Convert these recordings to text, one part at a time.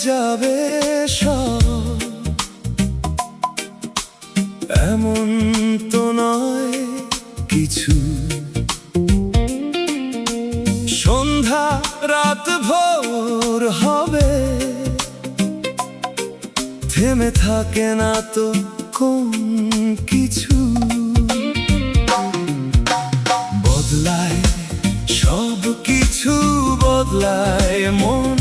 যাবে সব, এমন তো নয় কিছু। সন্ধ্যা রাত ভোর হবে, থেমে থাকে না তো কোন কিছু। বদলায় সব কিছু, বদলায় মন,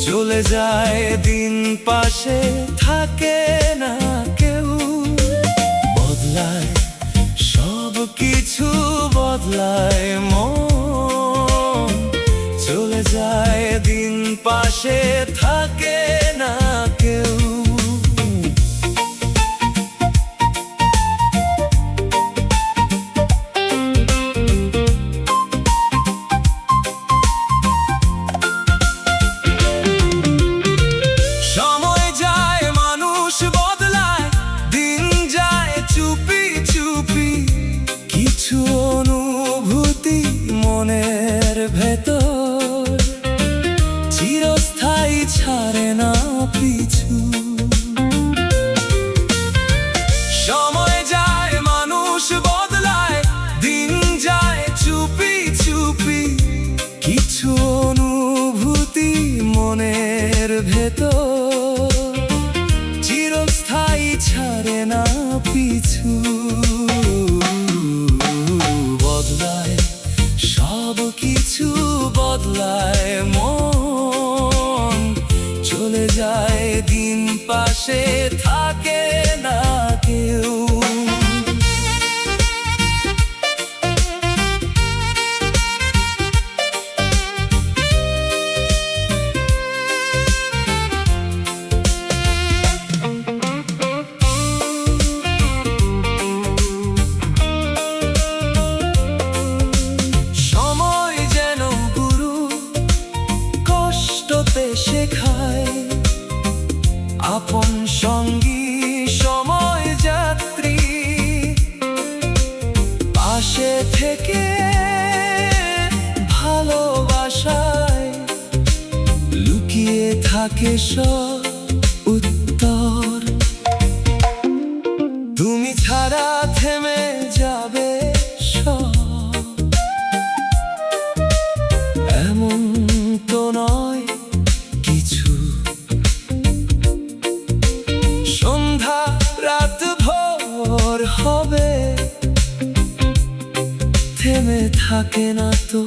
চলে যায় দিন, পাশে থাকে না কেউ। বদলায় সব কিছু, বদলায় মন, চলে যায় দিন, পাশে থাকে না কেউ। সময় যায়, মানুষ বদলায়, দিন যায় চুপি চুপি। কিছু অনুভূতি মনের ভেতর চিরস্থায়ী, ছাড়ে না পিছু। সময় যায়, মানুষ বদলায়, দিন যায় চুপি চুপি। কিছু অনুভূতি মনের ভেতর চিরস্থায়ী, ছাড়ে না পিছু। বদলায় সব কিছু, বদলায় মন, চলে যায় দিন, পাশে থাকে না কেউ। সময় যেন গুরু, কষ্টতে শেখায়, আপন সঙ্গী সময় যাত্রী, পাশে থেকে ভালোবাসায় লুকিয়ে থাকে সব উত্তর। তুমি ছাড়া থেমে যাবে সব, এমন তো নয় কিছু। সন্ধ্যা রাত ভোর হবে, থেমে থাকে না তো